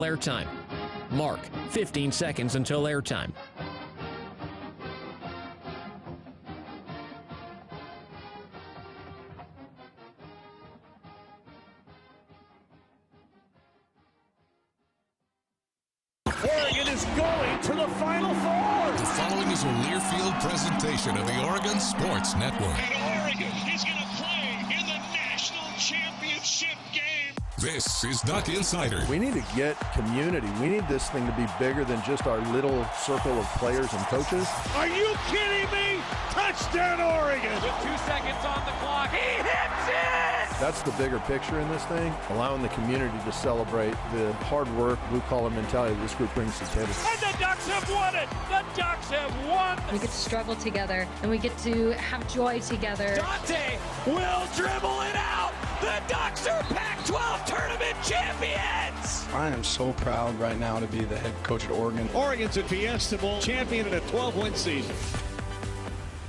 Airtime. Mark, 15 seconds until airtime. Oregon is going to the Final Four. The following is a Learfield presentation of the Oregon Sports Network. And Oregon is going to play in the national championship game. This is Duck Insider. We need to get community. We need this thing to be bigger than just our little circle of players and coaches. Are you kidding me? Touchdown, Oregon. With 2 seconds on the clock. He hits it! That's the bigger picture in this thing, allowing the community to celebrate the hard work, blue-collar mentality this group brings to the table. And the Ducks have won it. The Ducks have won. We get to struggle together, and we get to have joy together. Dante will dribble it out. The Ducks are Pac-12 tournament champions. I am so proud right now to be the head coach at Oregon. Oregon's a Fiesta Bowl champion in a 12-win season.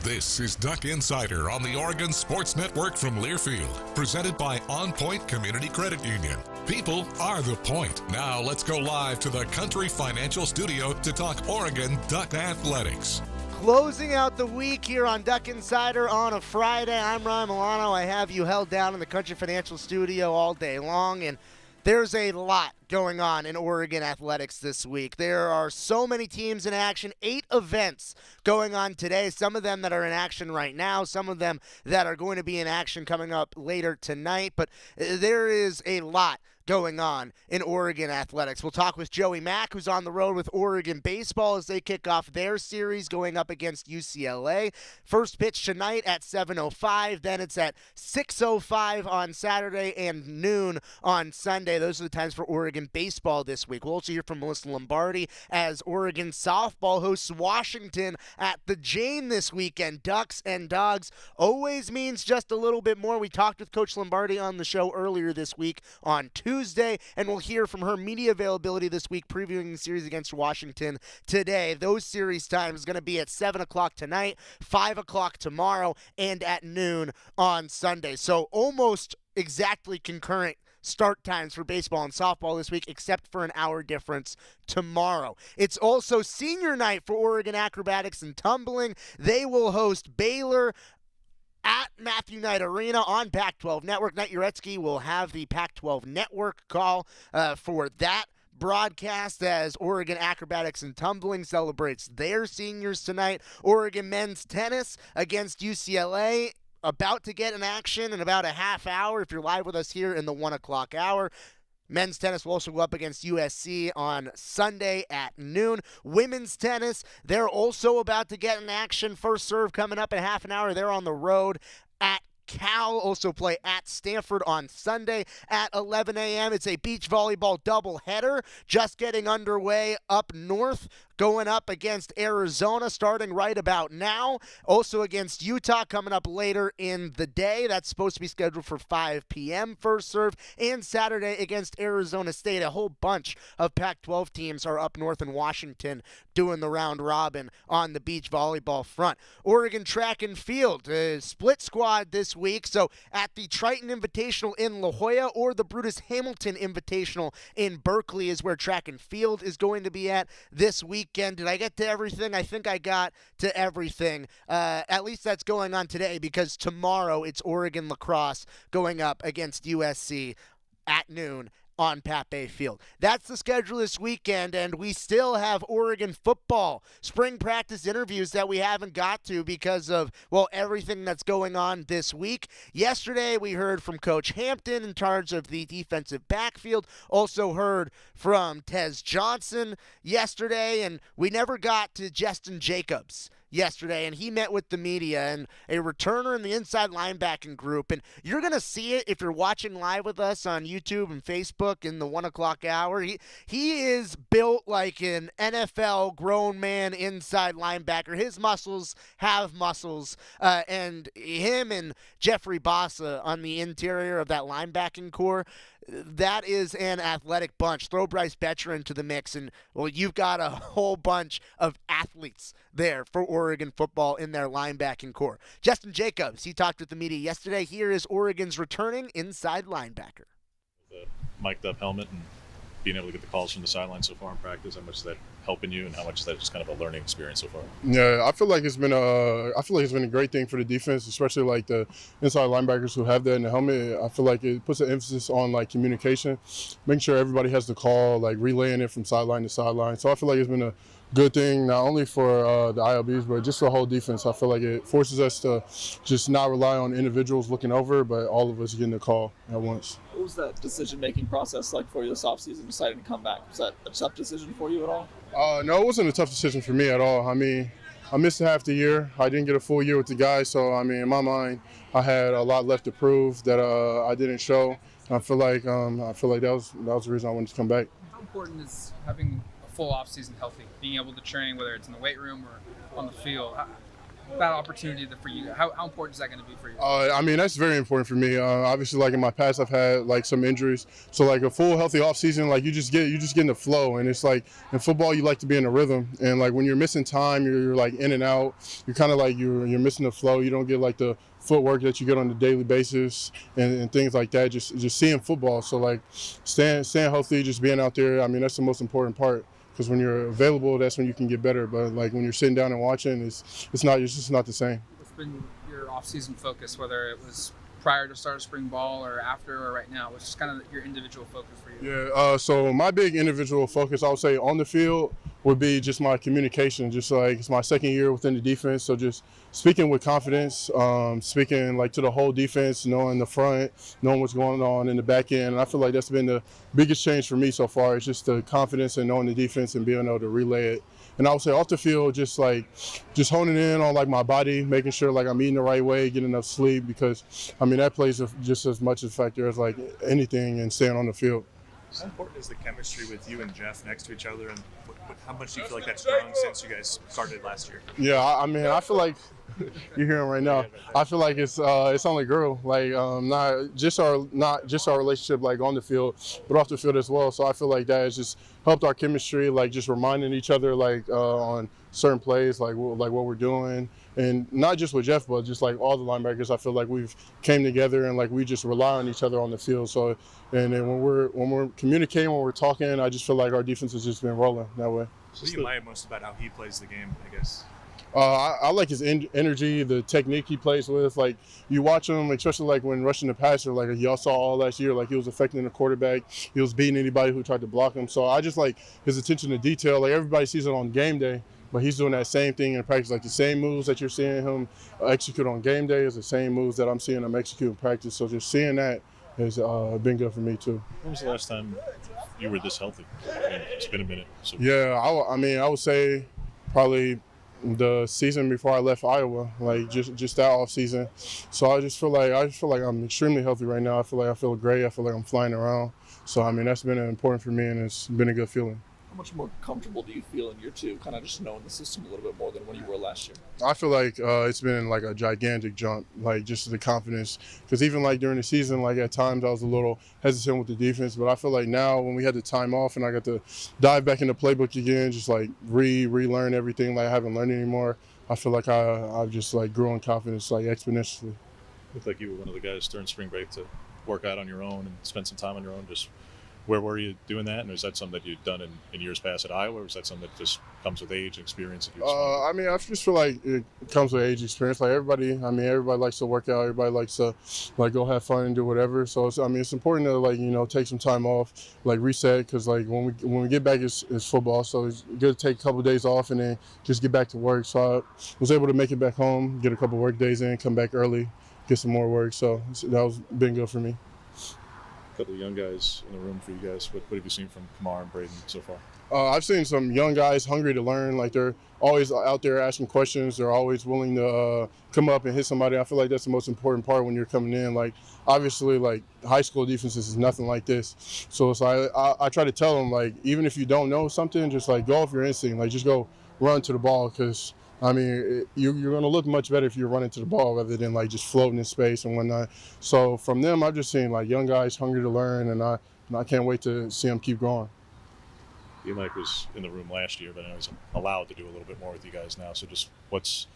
This is Duck Insider on the Oregon Sports Network from Learfield, presented by OnPoint Community Credit Union. People are the point. Now let's go live to the Country Financial Studio to talk Oregon Duck Athletics. Closing out the week here on Duck Insider on a Friday. I'm Ryan Milano. I have you held down in the Country Financial Studio all day long, and there's a lot going on in Oregon athletics this week. There are so many teams in action, 8 events going on today, some of them that are in action right now, some of them that are going to be in action coming up later tonight, but there is a lot going on in Oregon athletics. We'll talk with Joey Mack, who's on the road with Oregon baseball as they kick off their series going up against UCLA. First pitch tonight at 7:05, then it's at 6:05 on Saturday and noon on Sunday. Those are the times for Oregon baseball this week. We'll also hear from Melissa Lombardi as Oregon softball hosts Washington at the Jane this weekend. Ducks and Dogs always means just a little bit more. We talked with Coach Lombardi on the show earlier this week on Tuesday, and we'll hear from her media availability this week previewing the series against Washington today. Those series times going to be at 7 o'clock tonight, 5 o'clock tomorrow, and at noon on Sunday. So almost exactly concurrent start times for baseball and softball this week, except for an hour difference tomorrow. It's also senior night for Oregon acrobatics and tumbling. They will host Baylor at Matthew Knight Arena on Pac-12 Network. Knight Uretsky will have the Pac-12 Network call for that broadcast as Oregon acrobatics and tumbling celebrates their seniors tonight. Oregon men's tennis against UCLA, about to get in action in about a half hour if you're live with us here in the 1 o'clock hour. Men's tennis will also go up against USC on Sunday at noon. Women's tennis, they're also about to get in action. First serve coming up in half an hour. They're on the road at Cal, also play at Stanford on Sunday at 11 a.m. It's a beach volleyball doubleheader just getting underway up north, going up against Arizona starting right about now. Also against Utah coming up later in the day. That's supposed to be scheduled for 5 p.m. first serve. And Saturday against Arizona State. A whole bunch of Pac-12 teams are up north in Washington doing the round robin on the beach volleyball front. Oregon track and field, split squad this week. So at the Triton Invitational in La Jolla or the Brutus Hamilton Invitational in Berkeley is where track and field is going to be at this weekend. Did I get to everything? I think I got to everything. At least that's going on today, because tomorrow it's Oregon lacrosse going up against USC at noon on Pat Bay Field. That's the schedule this weekend, and we still have Oregon football spring practice interviews that we haven't got to because of, well, everything that's going on this week. Yesterday, we heard from Coach Hampton in charge of the defensive backfield. Also heard from Tez Johnson yesterday, and we never got to Justin Jacobs yesterday, and he met with the media and a returner in the inside linebacking group. And you're going to see it if you're watching live with us on YouTube and Facebook in the 1 o'clock hour. He is built like an NFL grown man inside linebacker. His muscles have muscles, and him and Jeffrey Bassa on the interior of that linebacking core, that is an athletic bunch. Throw Bryce Betcher into the mix, and, well, you've got a whole bunch of athletes there for Oregon football in their linebacking core. Justin Jacobs, he talked with the media yesterday. Here is Oregon's returning inside linebacker. The mic'd up helmet and being able to get the calls from the sideline so far in practice? How much is that helping you, and how much is that just kind of a learning experience so far? Yeah, I feel like it's been a great thing for the defense, especially like the inside linebackers who have that in the helmet. I feel like it puts an emphasis on like communication, making sure everybody has the call, like relaying it from sideline to sideline. So I feel like it's been a good thing, not only for the ILBs, but just the whole defense. I feel like it forces us to just not rely on individuals looking over, but all of us getting the call at once. What was that decision-making process like for you this offseason, deciding to come back? Was that a tough decision for you at all? No, it wasn't a tough decision for me at all. I mean, I missed half the year. I didn't get a full year with the guys, so I mean, in my mind, I had a lot left to prove that I didn't show. I feel like that was the reason I wanted to come back. How important is having a full off-season healthy, being able to train, whether it's in the weight room or on the field? That opportunity for you, how important is that going to be for you? I mean, that's very important for me. Obviously, like in my past, I've had like some injuries, so like a full healthy off season, like you just get in the flow, and it's like in football, you like to be in a rhythm, and like when you're missing time, you're like in and out. You're kind of like you're missing the flow. You don't get like the footwork that you get on a daily basis and things like that. Just seeing football. So like staying healthy, just being out there. I mean, that's the most important part. Because when you're available, that's when you can get better. But like when you're sitting down and watching, it's just not the same. What's been your off-season focus, whether it was prior to start of spring ball or after or right now? What's just kind of your individual focus for you? Yeah. So my big individual focus, I would say, on the field would be just my communication. Just like it's my second year within the defense, so just speaking with confidence, speaking like to the whole defense, knowing the front, knowing what's going on in the back end. And I feel like that's been the biggest change for me so far. It's just the confidence and knowing the defense and being able to relay it. And I would say off the field, just honing in on like my body, making sure like I'm eating the right way, getting enough sleep, because I mean that plays just as much a factor as like anything and staying on the field. How important is the chemistry with you and Jeff next to each other, and how much do you feel like that's grown since you guys started last year? Yeah, I mean, I feel like you're hearing right now. I feel like it's only grew. Like not just our relationship like on the field, but off the field as well. So I feel like that has just helped our chemistry, like just reminding each other like on certain plays, like what we're doing, and not just with Jeff, but just like all the linebackers. I feel like we've came together and like we just rely on each other on the field. So and then when we're communicating, when we're talking, I just feel like our defense has just been rolling that way. What do you admire most about how he plays the game, I guess? I like his energy, the technique he plays with. Like you watch him, especially like when rushing the passer, like y'all saw all last year, like he was affecting the quarterback. He was beating anybody who tried to block him. So I just like his attention to detail. Like everybody sees it on game day, but he's doing that same thing in practice. Like the same moves that you're seeing him execute on game day is the same moves that I'm seeing him execute in practice. So just seeing that has been good for me too. When was the last time you were this healthy? I mean, it's been a minute. So. Yeah, I would say probably the season before I left Iowa, like just that off season. So I feel like I'm extremely healthy right now. I feel great. I feel like I'm flying around. So I mean that's been important for me, and it's been a good feeling. How much more comfortable do you feel in year two, kind of just knowing the system a little bit more than when you were last year? I feel like it's been like a gigantic jump, like just the confidence. Because even like during the season, like at times I was a little hesitant with the defense, but I feel like now when we had the time off and I got to dive back in the playbook again, just like relearn everything like I haven't learned anymore, I feel like I've just like grew in confidence like exponentially. Looked like you were one of the guys during spring break to work out on your own and spend some time on your own. Just where were you doing that? And is that something that you've done in years past at Iowa, or is that something that just comes with age and experience? I mean, I just feel like it comes with age experience. Like everybody likes to work out. Everybody likes to like go have fun and do whatever. So it's important to like take some time off, like reset, because like when we get back it's football. So it's good to take a couple of days off and then just get back to work. So I was able to make it back home, get a couple work days in, come back early, get some more work. So that was been good for me. A couple of young guys in the room for you guys. What have you seen from Kamar and Braden so far? I've seen some young guys hungry to learn. Like they're always out there asking questions. They're always willing to come up and hit somebody. I feel like that's the most important part when you're coming in. Like obviously, like high school defenses is nothing like this. So it's like I try to tell them like even if you don't know something, just like go off your instinct. Like just go run to the ball, because I mean, you're going to look much better if you're running to the ball rather than like just floating in space and whatnot. So from them, I've just seen like young guys hungry to learn, and I can't wait to see them keep growing. Mike was in the room last year, but I know he's allowed to do a little bit more with you guys now. So just what's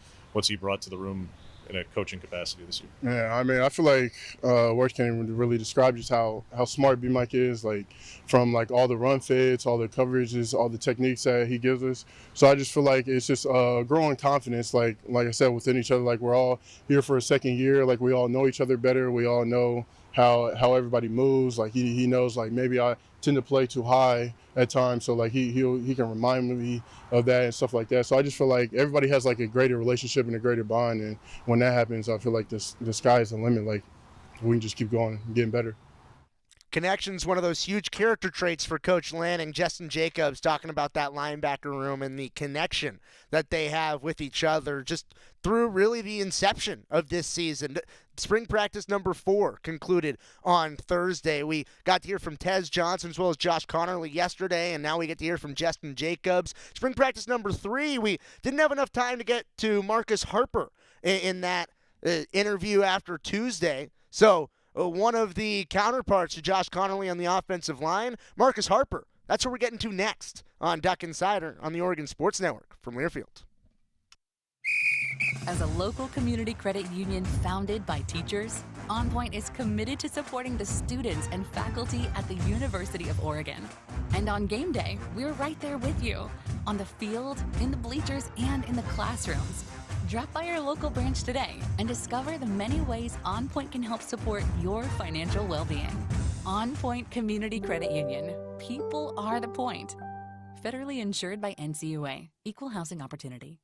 he brought to the room in a coaching capacity this year? Yeah, I mean, I feel like words can't even really describe just how smart B-Mike is, like from like all the run fits, all the coverages, all the techniques that he gives us. So I just feel like it's just growing confidence, like I said, within each other. Like we're all here for a second year, like we all know each other better. We all know how everybody moves. Like he knows like maybe I tend to play too high at times, so like he can remind me of that and stuff like that. So I just feel like everybody has like a greater relationship and a greater bond, and when that happens, I feel like the sky is the limit. Like we can just keep going and getting better. Connection's one of those huge character traits for Coach Lanning. Justin Jacobs talking about that linebacker room and the connection that they have with each other just through really the inception of this season. Spring practice number 4 concluded on Thursday. We got to hear from Tez Johnson as well as Josh Connerly yesterday, and now we get to hear from Justin Jacobs. Spring practice number 3, we didn't have enough time to get to Marcus Harper in that interview after Tuesday. So one of the counterparts to Josh Connerly on the offensive line, Marcus Harper. That's what we're getting to next on Duck Insider on the Oregon Sports Network from Learfield. As a local community credit union founded by teachers, OnPoint is committed to supporting the students and faculty at the University of Oregon. And on game day, we're right there with you, on the field, in the bleachers, and in the classrooms. Drop by your local branch today and discover the many ways OnPoint can help support your financial well-being. OnPoint Community Credit Union. People are the point. Federally insured by NCUA. Equal housing opportunity.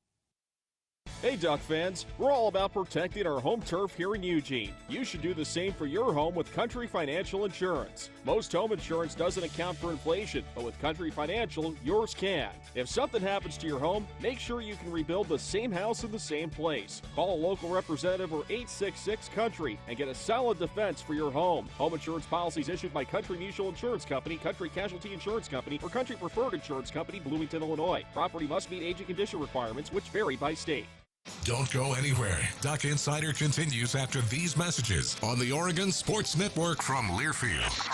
Hey Duck fans, we're all about protecting our home turf here in Eugene. You should do the same for your home with Country Financial Insurance. Most home insurance doesn't account for inflation, but with Country Financial, yours can. If something happens to your home, make sure you can rebuild the same house in the same place. Call a local representative or 866-COUNTRY and get a solid defense for your home. Home insurance policies issued by Country Mutual Insurance Company, Country Casualty Insurance Company, or Country Preferred Insurance Company, Bloomington, Illinois. Property must meet age and condition requirements, which vary by state. Don't go anywhere. Duck Insider continues after these messages on the Oregon Sports Network from Learfield.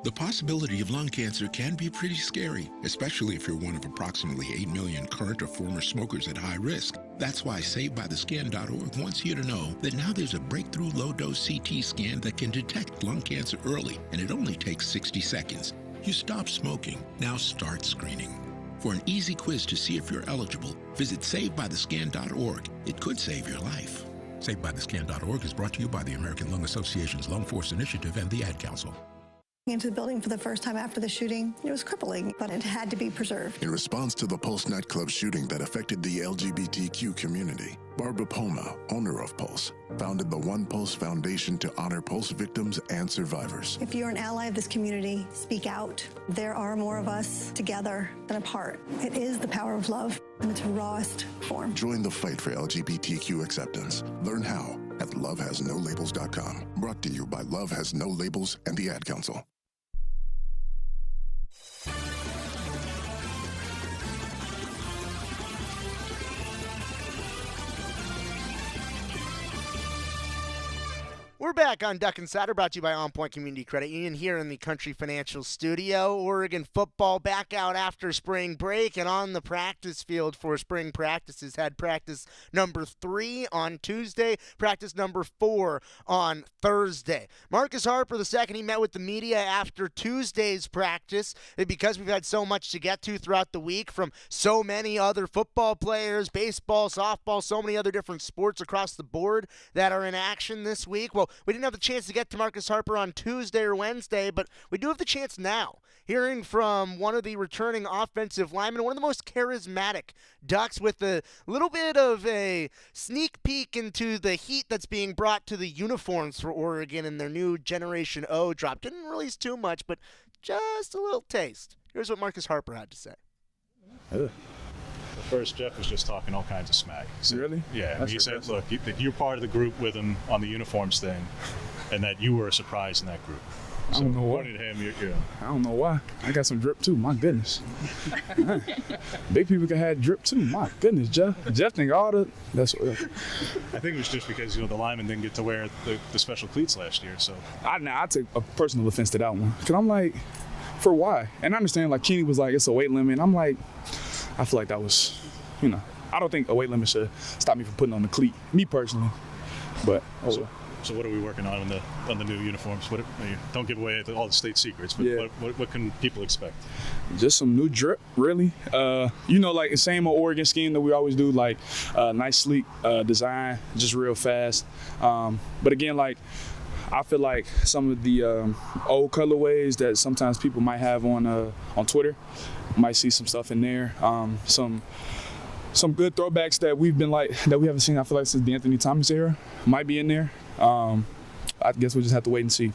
The possibility of lung cancer can be pretty scary, especially if you're one of approximately 8 million current or former smokers at high risk. That's why SaveByTheScan.org wants you to know that now there's a breakthrough low-dose CT scan that can detect lung cancer early, and it only takes 60 seconds. You stop smoking, now start screening. For an easy quiz to see if you're eligible, visit SaveByTheScan.org. It could save your life. SaveByTheScan.org is brought to you by the American Lung Association's Lung Force Initiative and the Ad Council. Into the building for the first time after the shooting. It was crippling, but it had to be preserved. In response to the Pulse nightclub shooting that affected the LGBTQ community, Barbara Poma, owner of Pulse, founded the One Pulse Foundation to honor Pulse victims and survivors. If you're an ally of this community, speak out. There are more of us together than apart. It is the power of love in its rawest form. Join the fight for LGBTQ acceptance. Learn how at lovehasnolabels.com. Brought to you by Love Has No Labels and the Ad Council. We're back on Duck Insider, brought to you by OnPoint Community Credit Union here in the Country Financial Studio. Oregon football back out after spring break and on the practice field for spring practices. Had practice number 3 on Tuesday, practice number 4 on Thursday. Marcus Harper II, he met with the media after Tuesday's practice because we've had so much to get to throughout the week from so many other football players, baseball, softball, so many other different sports across the board that are in action this week. Well, we didn't have the chance to get to Marcus Harper on Tuesday or Wednesday, but we do have the chance now. Hearing from one of the returning offensive linemen, one of the most charismatic Ducks, with a little bit of a sneak peek into the heat that's being brought to the uniforms for Oregon and their new Generation O drop. Didn't release too much, but just a little taste. Here's what Marcus Harper had to say. First, Jeff was just talking all kinds of smack. Really? Yeah. I mean, he said, look, that you're part of the group with him on the uniforms thing, and that you were a surprise in that group. I don't know why. According to him, I don't know why. I got some drip too. My goodness. Big people can have drip too. My goodness, Jeff. Jeff think all the. That's. I think it was just because the linemen didn't get to wear the special cleats last year. So I take a personal offense to that one, because I'm like, for why? And I understand, like, Kenny was like, it's a weight limit. And I'm like, I feel like that was I don't think a weight limit should stop me from putting on the cleat, me personally. But So what are we working on the new uniforms? Don't give away all the state secrets, but what can people expect? Just some new drip, really. Like the same old Oregon scheme that we always do, like nice, sleek design, just real fast. But again, like I feel like some of the old colorways that sometimes people might have on Twitter, might see some stuff in there. Some good throwbacks that we haven't seen, I feel like, since the Anthony Thomas era might be in there. I guess we'll just have to wait and see.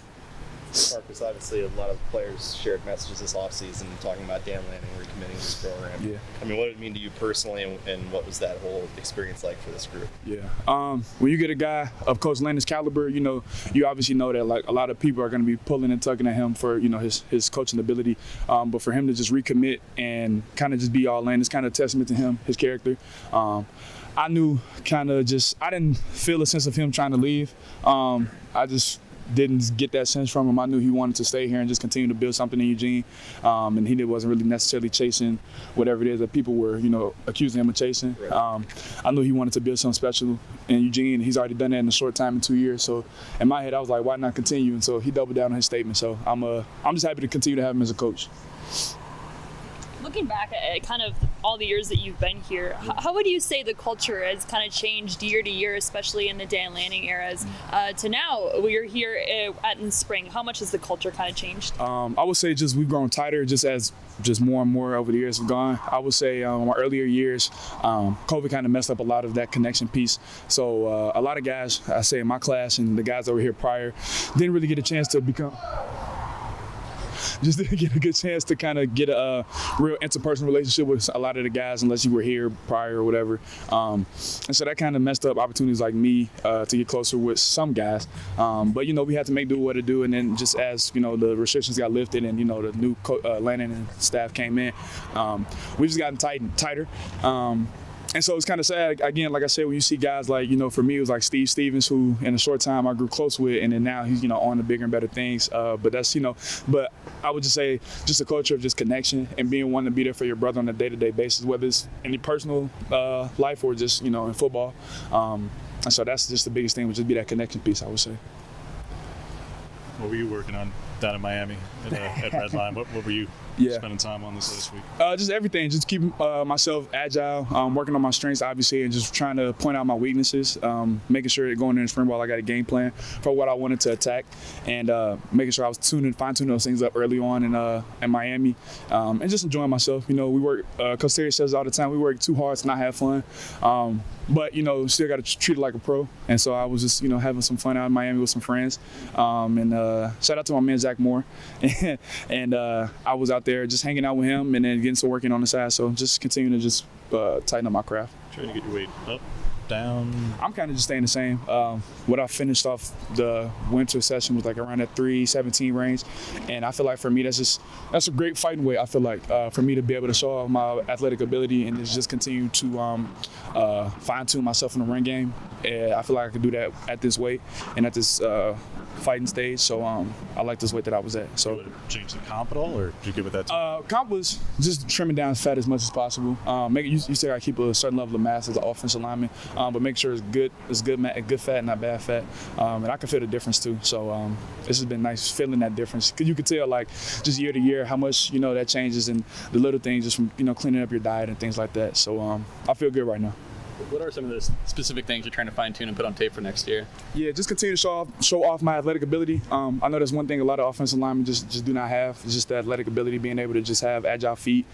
Marcus, obviously a lot of players shared messages this offseason talking about Dan Lanning recommitting to this program. Yeah. I mean, what did it mean to you personally, and what was that whole experience like for this group? Yeah. When you get a guy of Coach Lanning's caliber, you obviously know that like a lot of people are going to be pulling and tugging at him for his coaching ability. But for him to just recommit and kind of just be all in, it's kind of a testament to him, his character. I knew I didn't feel a sense of him trying to leave. I just didn't get that sense from him. I knew he wanted to stay here and just continue to build something in Eugene. And he wasn't really necessarily chasing whatever it is that people were, accusing him of chasing. Right. I knew he wanted to build something special in Eugene. He's already done that in a short time, in 2 years. So in my head, I was like, why not continue? And so he doubled down on his statement. So I'm just happy to continue to have him as a coach. Looking back at kind of all the years that you've been here, how would you say the culture has kind of changed year to year, especially in the Dan Lanning eras, to now we're here in spring? How much has the culture kind of changed? I would say we've grown tighter as more and more over the years have gone. I would say my earlier years, COVID kind of messed up a lot of that connection piece. So a lot of guys, I say in my class and the guys that were here prior, didn't really get a chance to become... Just didn't get a good chance to kind of get a real interpersonal relationship with a lot of the guys unless you were here prior or whatever. And so that kind of messed up opportunities like me to get closer with some guys. But, we had to make do what to do. And then just as, the restrictions got lifted and, the new Lanning and staff came in, we've just gotten tighter. And so it's kind of sad, again, like I said, when you see guys like, for me, it was like Steve Stevens, who in a short time I grew close with, and then now he's, on to bigger and better things. But that's, but I would just say just a culture of just connection and being one to be there for your brother on a day-to-day basis, whether it's in your personal life or just, in football. And so that's just the biggest thing, would just be that connection piece, I would say. What were you working on down in Miami at Redline? What were you spending time on this week? Just everything. Just keeping myself agile, working on my strengths, obviously, and just trying to point out my weaknesses, making sure that going into spring ball I got a game plan for what I wanted to attack, and making sure I was fine-tuning those things up early on in Miami, and just enjoying myself. We work, Coach Terry says all the time, we work too hard to not have fun. But, still got to treat it like a pro. And so I was just, having some fun out in Miami with some friends. And shout out to my man, Zach Moore. And I was out there just hanging out with him and then getting some working on the side. So just continuing to just tighten up my craft. Trying to get your weight up, down? I'm kind of just staying the same. What I finished off the winter session was like around that 317 range. And I feel like for me, that's a great fighting weight. I feel like for me to be able to show off my athletic ability and just continue to fine-tune myself in the run game. I feel like I could do that at this weight and at this fighting stage. So I like this weight that I was at. So would it change the comp at all, or did you give it that time? Comp was just trimming down fat as much as possible. You still got to keep a certain level of mass as an offensive lineman, but make sure it's good fat, not bad fat. And I can feel the difference too. So this has been nice feeling that difference, because you can tell like just year to year how much that changes, and the little things just from cleaning up your diet and things like that. So I feel good right now. What are some of those specific things you're trying to fine-tune and put on tape for next year? Yeah, just continue to show off my athletic ability. I know that's one thing a lot of offensive linemen just do not have. It's just the athletic ability, being able to just have agile feet,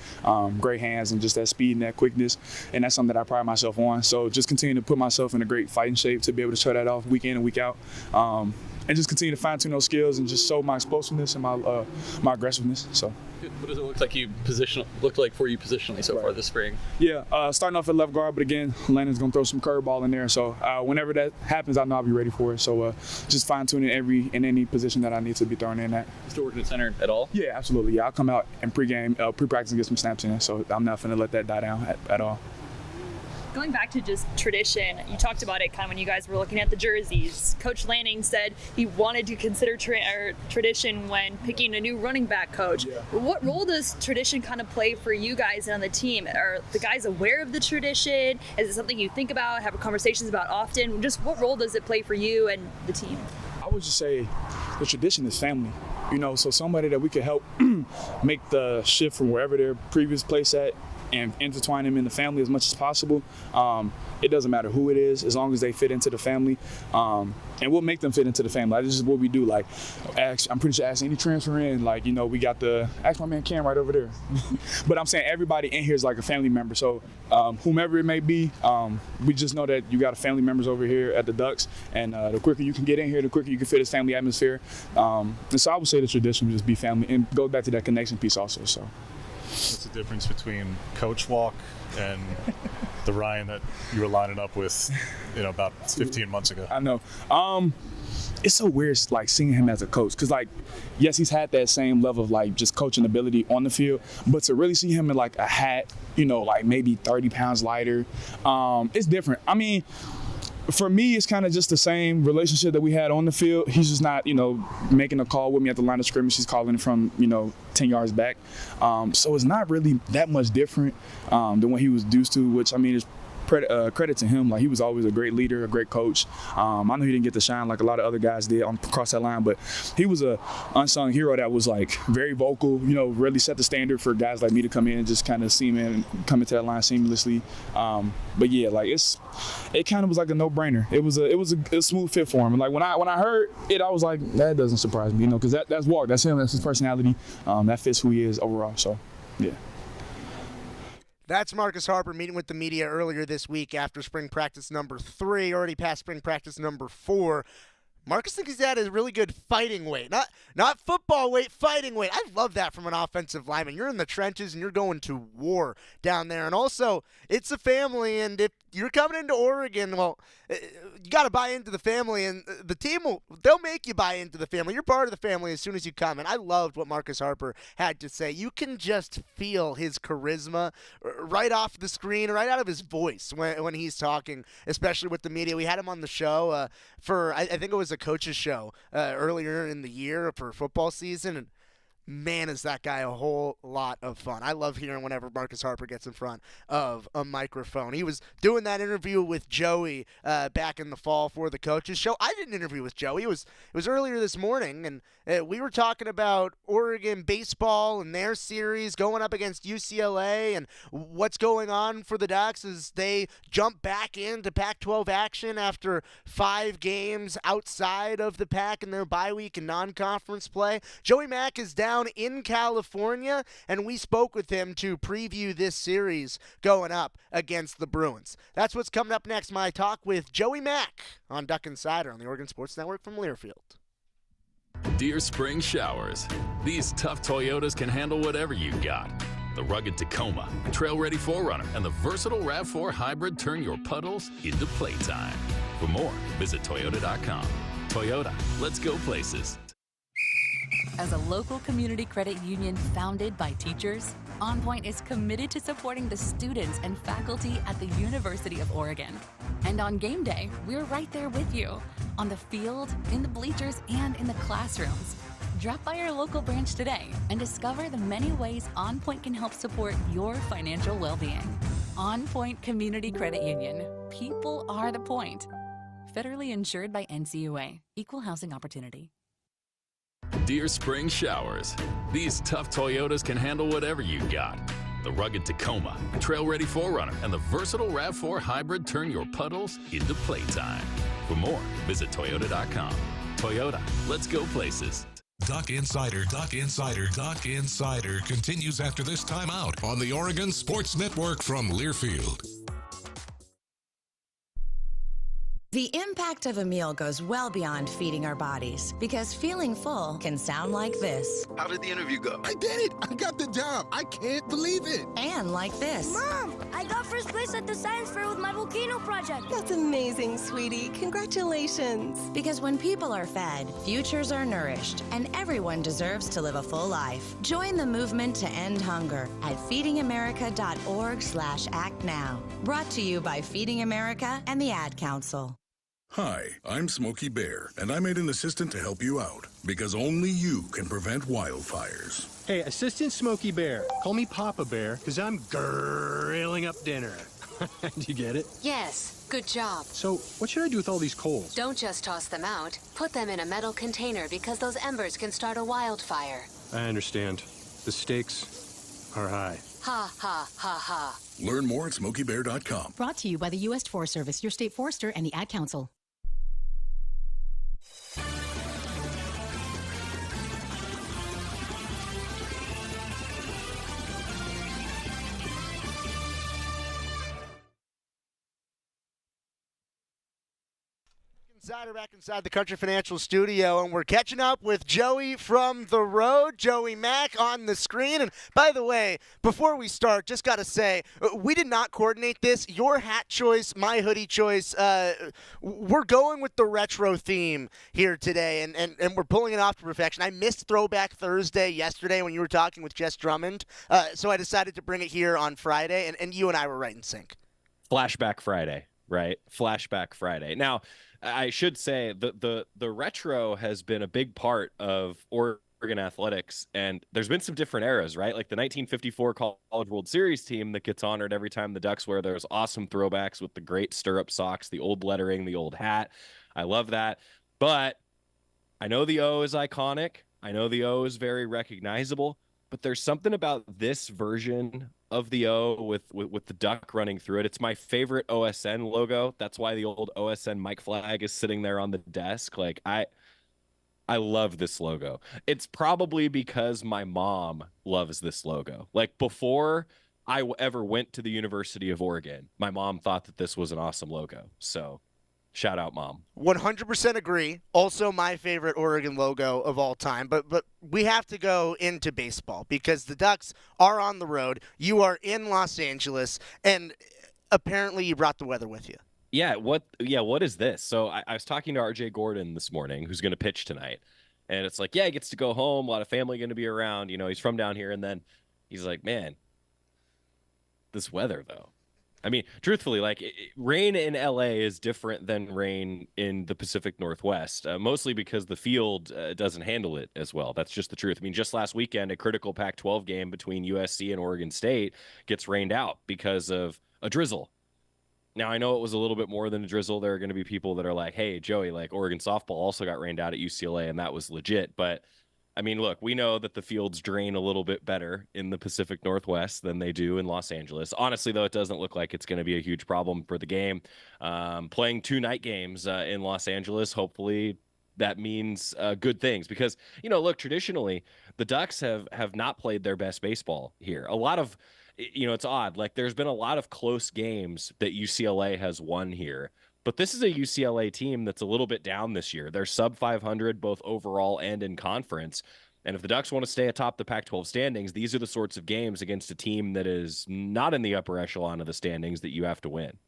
great hands, and just that speed and that quickness. And that's something that I pride myself on. So just continue to put myself in a great fighting shape to be able to show that off week in and week out. And just continue to fine-tune those skills and just show my explosiveness and my aggressiveness. So. What does it look like for you positionally so far this spring? Yeah, starting off at left guard, but again, Lanning's going to throw some curveball in there. So whenever that happens, I know I'll be ready for it. So just fine-tuning any position that I need to be thrown in at. Still working at center at all? Yeah, absolutely. Yeah, I'll come out and pre-practice and get some snaps in. So I'm not going to let that die down at all. Going back to just tradition, you talked about it kind of when you guys were looking at the jerseys. Coach Lanning said he wanted to consider tradition when picking a new running back coach. Yeah. What role does tradition kind of play for you guys on the team? Are the guys aware of the tradition? Is it something you think about, have conversations about often? Just what role does it play for you and the team? I would just say the tradition is family. So somebody that we could help make the shift from wherever their previous place at and intertwine them in the family as much as possible. It doesn't matter who it is, as long as they fit into the family. And we'll make them fit into the family. This is what we do. Like, I'm pretty sure ask any transfer in, we got ask my man Cam right over there. But I'm saying everybody in here is like a family member. So whomever it may be, we just know that you got family members over here at the Ducks. And the quicker you can get in here, the quicker you can fit this family atmosphere. And so I would say the tradition would just be family, and go back to that connection piece also. So. What's the difference between coach walk and the Ryan that you were lining up with, about 15 months ago? I know. It's so weird, seeing him as a coach, because, yes, he's had that same level of, just coaching ability on the field, but to really see him in, a hat, maybe 30 pounds lighter, it's different. I mean, for me, it's kind of just the same relationship that we had on the field. He's just not, making a call with me at the line of scrimmage. He's calling from, 10 yards back. So it's not really that much different than what he was used to, which, is credit to him. He was always a great leader, a great coach. I know he didn't get to shine like a lot of other guys did across that line, but he was a unsung hero that was very vocal, really set the standard for guys like me to come in and just kind of see him and come into that line seamlessly. But yeah, it kind of was like a no-brainer. It was a smooth fit for him. And when I heard it, I was like, that doesn't surprise me, because that's Walk, that's him, that's his personality, that fits who he is overall. So yeah. That's Marcus Harper meeting with the media earlier this week after spring practice number 3, already past spring practice number 4. Marcus thinks he's at a really good fighting weight. Not football weight, fighting weight. I love that from an offensive lineman. You're in the trenches and you're going to war down there. And also, it's a family, and if you're coming into Oregon, well, you got to buy into the family, and the team they'll make you buy into the family. You're part of the family as soon as you come. And I loved what Marcus Harper had to say. You can just feel his charisma right off the screen, right out of his voice when he's talking, especially with the media. We had him on the show for, I think it was a coach's show earlier in the year for football season, and man, is that guy a whole lot of fun. I love hearing whenever Marcus Harper gets in front of a microphone. He was doing that interview with Joey back in the fall for the coaches show. I did an interview with Joey. It was earlier this morning, and we were talking about Oregon baseball and their series going up against UCLA and what's going on for the Ducks as they jump back into Pac-12 action after 5 games outside of the Pac in their bye week and non-conference play. Joey Mack is down in California, and we spoke with him to preview this series going up against the Bruins. That's what's coming up next. My talk with Joey Mack on Duck Insider on the Oregon Sports Network from Learfield. Dear Spring Showers, these tough Toyotas can handle whatever you got. The rugged Tacoma, trail-ready 4Runner, and the versatile RAV4 Hybrid turn your puddles into playtime. For more, visit Toyota.com. Toyota, let's go places. As a local community credit union founded by teachers, OnPoint is committed to supporting the students and faculty at the University of Oregon. And on game day, we're right there with you, on the field, in the bleachers, and in the classrooms. Drop by our local branch today and discover the many ways OnPoint can help support your financial well-being. OnPoint Community Credit Union. People are the point. Federally insured by NCUA. Equal housing opportunity. Dear Spring Showers, these tough Toyotas can handle whatever you got. The rugged Tacoma, trail-ready 4Runner, and the versatile RAV4 Hybrid turn your puddles into playtime. For more, visit Toyota.com. Toyota, let's go places. Duck Insider continues after this timeout on the Oregon Sports Network from Learfield. The impact of a meal goes well beyond feeding our bodies, because feeling full can sound like this. How did the interview go? I did it! I got the job! I can't believe it! And like this. Mom, I got first place at the science fair with my volcano project. That's amazing, sweetie. Congratulations. Because when people are fed, futures are nourished, and everyone deserves to live a full life. Join the movement to end hunger at feedingamerica.org/act now. Brought to you by Feeding America and the Ad Council. Hi, I'm Smokey Bear, and I made an assistant to help you out, because only you can prevent wildfires. Hey, Assistant Smokey Bear. Call me Papa Bear, because I'm grilling up dinner. Do you get it? Yes, good job. So, what should I do with all these coals? Don't just toss them out. Put them in a metal container because those embers can start a wildfire. I understand. The stakes are high. Ha, ha, ha, ha. Learn more at SmokeyBear.com. Brought to you by the U.S. Forest Service, your state forester, and the Ad Council. Insider back inside the Country Financial Studio, and we're catching up with Joey from the road, Joey Mack on the screen. And by the way, before we start, just got to say, we did not coordinate this. Your hat choice, my hoodie choice, we're going with the retro theme here today, and we're pulling it off to perfection. I missed Throwback Thursday yesterday when you were talking with Jess Drummond, so I decided to bring it here on Friday, and you and I were right in sync. Flashback Friday, right? Flashback Friday. Now, I should say the retro has been a big part of Oregon athletics, and there's been some different eras, right? Like the 1954 College World Series team that gets honored every time the Ducks wear those awesome throwbacks with the great stirrup socks, the old lettering, the old hat. I love that. But I know the O is iconic. I know the O is very recognizable, but there's something about this version of the O with the duck running through it. It's my favorite OSN logo. That's why the old OSN mic flag is sitting there on the desk. Like I love this logo. It's probably because my mom loves this logo. Like before I ever went to the University of Oregon, my mom thought that this was an awesome logo. So shout out, Mom. 100% agree. Also my favorite Oregon logo of all time. But we have to go into baseball because the Ducks are on the road. You are in Los Angeles, and apparently you brought the weather with you. Yeah, what is this? So I was talking to RJ Gordon this morning, who's going to pitch tonight. And it's like, yeah, he gets to go home. A lot of family going to be around. You know, he's from down here. And then he's like, man, this weather, though. I mean, truthfully, like rain in LA is different than rain in the Pacific Northwest, mostly because the field doesn't handle it as well. That's just the truth. I mean, just last weekend, a critical Pac-12 game between USC and Oregon State gets rained out because of a drizzle. Now, I know it was a little bit more than a drizzle. There are going to be people that are like, hey, Joey, like Oregon softball also got rained out at UCLA, and that was legit. But I mean, look, we know that the fields drain a little bit better in the Pacific Northwest than they do in Los Angeles. Honestly, though, it doesn't look like it's going to be a huge problem for the game. Playing 2 night games in Los Angeles, hopefully that means good things because, you know, look, traditionally the Ducks have not played their best baseball here. A lot of, you know, it's odd. Like there's been a lot of close games that UCLA has won here. But this is a UCLA team that's a little bit down this year. They're sub 500, both overall and in conference. And if the Ducks want to stay atop the Pac-12 standings, these are the sorts of games against a team that is not in the upper echelon of the standings that you have to win.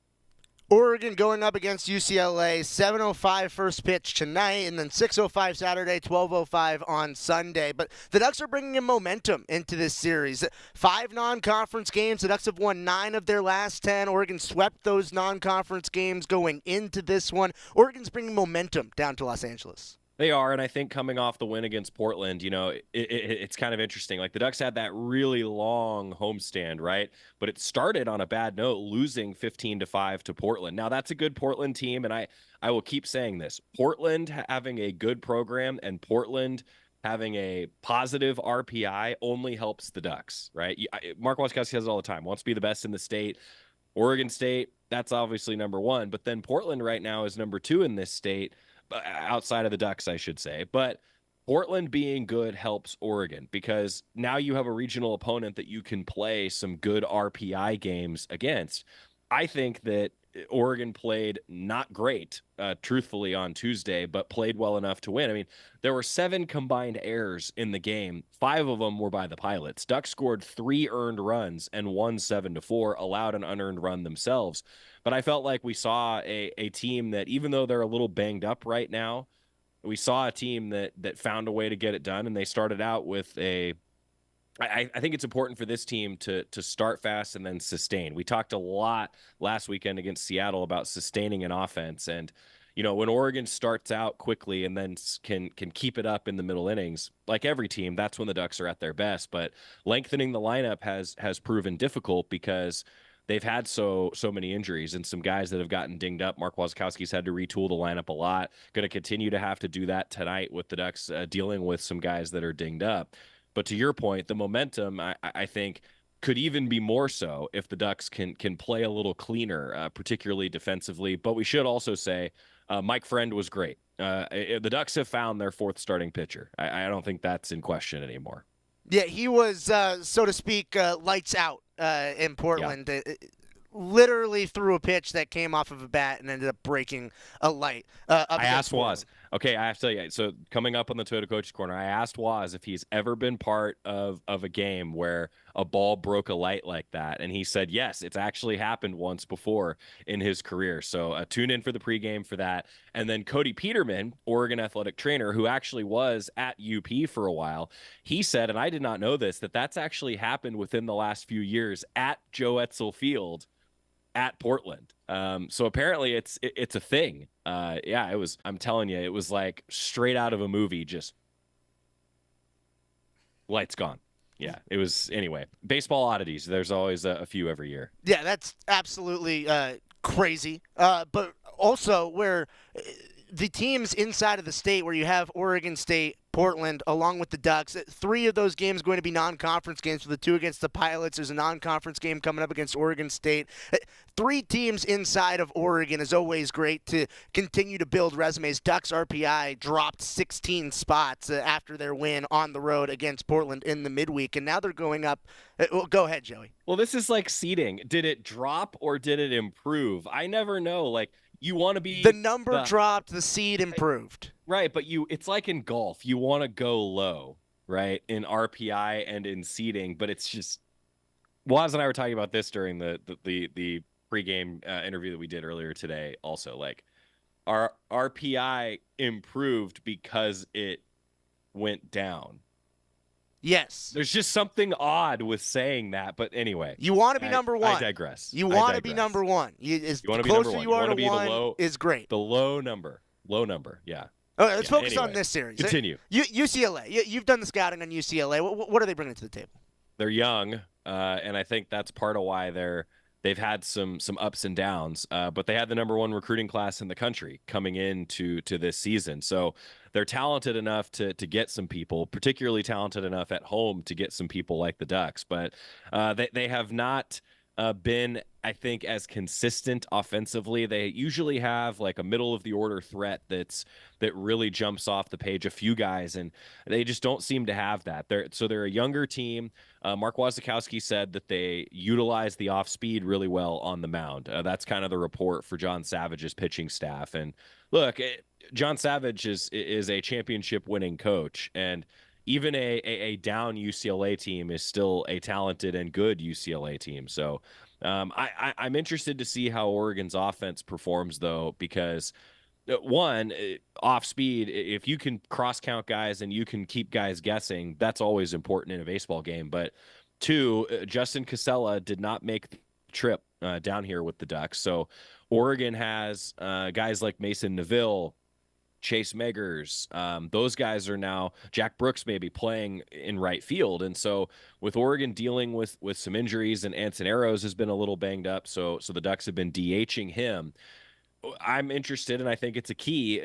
Oregon going up against UCLA, 7:05 first pitch tonight, and then 6:05 Saturday, 12:05 on Sunday. But the Ducks are bringing in momentum into this series. 5 non-conference games. The Ducks have won 9 of their last 10. Oregon swept those non-conference games going into this one. Oregon's bringing momentum down to Los Angeles. They are, and I think coming off the win against Portland, you know, it's kind of interesting. Like the Ducks had that really long homestand, right? But it started on a bad note, losing 15-5 to Portland. Now, that's a good Portland team, and I will keep saying this. Portland having a good program and Portland having a positive RPI only helps the Ducks, right? Mark Wasikowski says it all the time, wants to be the best in the state. Oregon State, that's obviously number 1. But then Portland right now is number 2 in this state. Outside of the Ducks, I should say. But Portland being good helps Oregon because now you have a regional opponent that you can play some good RPI games against. I think that Oregon played not great, truthfully, on Tuesday, but played well enough to win. I mean, there were 7 combined errors in the game. 5 of them were by the Pilots. Ducks scored 3 earned runs and won 7-4, allowed an unearned run themselves. But I felt like we saw a team that, even though they're a little banged up right now, we saw a team that found a way to get it done, and they started out with I think it's important for this team to start fast and then sustain. We talked a lot last weekend against Seattle about sustaining an offense, and when Oregon starts out quickly and then can keep it up in the middle innings, like every team, that's when the Ducks are at their best. But lengthening the lineup has proven difficult because they've had so many injuries and some guys that have gotten dinged up. Mark Wasikowski's had to retool the lineup a lot. Going to continue to have to do that tonight with the Ducks dealing with some guys that are dinged up. But to your point, the momentum, I think, could even be more so if the Ducks can play a little cleaner, particularly defensively. But we should also say Mike Friend was great. The Ducks have found their 4th starting pitcher. I don't think that's in question anymore. Yeah, he was, so to speak, lights out in Portland. Yeah. Literally threw a pitch that came off of a bat and ended up breaking a light. I asked Waz. Okay, I have to tell you. So coming up on the Toyota Coach's Corner, I asked Waz if he's ever been part of a game where a ball broke a light like that, and he said yes, it's actually happened once before in his career. So tune in for the pregame for that. And then Cody Peterman, Oregon athletic trainer, who actually was at UP for a while, he said, and I did not know this, that's actually happened within the last few years at Joe Etzel Field at Portland. So apparently it's a thing. It was, I'm telling you, it was like straight out of a movie, just lights gone. Yeah, it was. Anyway, baseball oddities. There's always a few every year. Yeah, that's absolutely crazy. But also where the teams inside of the state, where you have Oregon State, Portland, along with the Ducks, 3 of those games going to be non-conference games. For the 2 against the Pilots, there's a non-conference game coming up against Oregon State. 3 teams inside of Oregon is always great to continue to build resumes. Ducks RPI dropped 16 spots after their win on the road against Portland in the midweek, and now they're going up. Well, go ahead, Joey. Well, this is like seeding. Did it drop or did it improve? I never know. Like, you want to be the number dropped, the seed improved. Right, but it's like in golf. You want to go low, right, in RPI and in seeding, but it's just Waz and I were talking about this during the pregame interview that we did earlier today. Also, like, our RPI improved because it went down. Yes. There's just something odd with saying that, but anyway. You want to be number 1. I digress. You want to be number 1. You the closer you are to 1 is great. The low number, yeah. Okay, let's focus on this series. Continue. UCLA. You've done the scouting on UCLA. What are they bringing to the table? They're young, and I think that's part of why they've had some ups and downs. But they had the number 1 recruiting class in the country coming into this season. So they're talented enough to get some people, particularly talented enough at home to get some people like the Ducks. But they have not been, I think, as consistent offensively. They usually have like a middle of the order threat that really jumps off the page, a few guys, and they just don't seem to have that. They're a younger team. Mark Wasikowski said that they utilize the off speed really well on the mound. That's kind of the report for John Savage's pitching staff. And look, John Savage is a championship winning coach, and even a down UCLA team is still a talented and good UCLA team. So I'm interested to see how Oregon's offense performs, though, because one, off speed, if you can cross count guys and you can keep guys guessing, that's always important in a baseball game. But 2, Justin Casella did not make the trip down here with the Ducks. So Oregon has guys like Mason Neville, Chase Meggers, those guys are now, Jack Brooks maybe playing in right field. And so with Oregon dealing with some injuries, and Anson Arrows has been a little banged up, so the Ducks have been DHing him. I'm interested, and I think it's a key.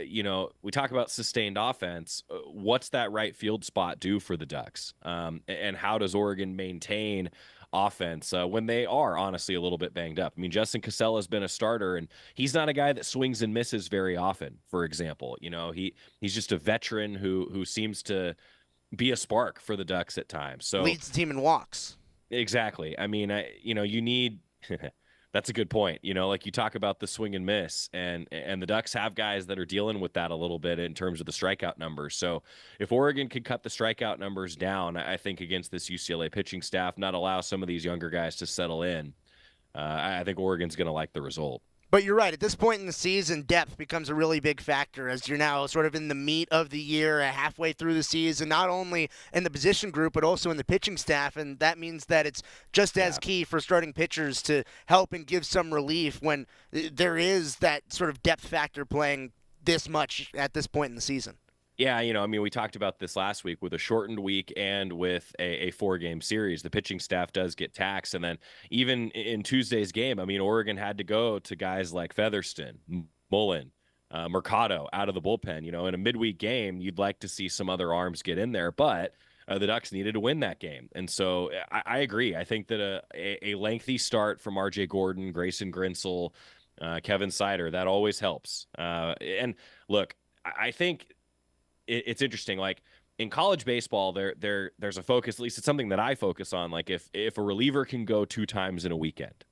We talk about sustained offense. What's that right field spot do for the Ducks? And how does Oregon maintain offense when they are honestly a little bit banged up? I mean, Justin Casella has been a starter, and he's not a guy that swings and misses very often, for example. He's just a veteran who seems to be a spark for the Ducks at times. So leads the team in walks. Exactly. I mean, you need That's a good point. Like you talk about the swing and miss, and the Ducks have guys that are dealing with that a little bit in terms of the strikeout numbers. So if Oregon could cut the strikeout numbers down, I think against this UCLA pitching staff, not allow some of these younger guys to settle in, I think Oregon's going to like the result. But you're right. At this point in the season, depth becomes a really big factor as you're now sort of in the meat of the year, halfway through the season, not only in the position group, but also in the pitching staff. And that means that it's just as key for starting pitchers to help and give some relief when there is that sort of depth factor playing this much at this point in the season. Yeah, we talked about this last week with a shortened week and with a 4-game series. The pitching staff does get taxed. And then even in Tuesday's game, Oregon had to go to guys like Featherston, Mullen, Mercado out of the bullpen. In a midweek game, you'd like to see some other arms get in there, but the Ducks needed to win that game. And so I agree. I think that a lengthy start from R.J. Gordon, Grayson Grinsell, Kevin Sider, that always helps. And look, I think it's interesting. Like in college baseball, there's a focus, at least it's something that I focus on. Like if a reliever can go 2 times in a weekend,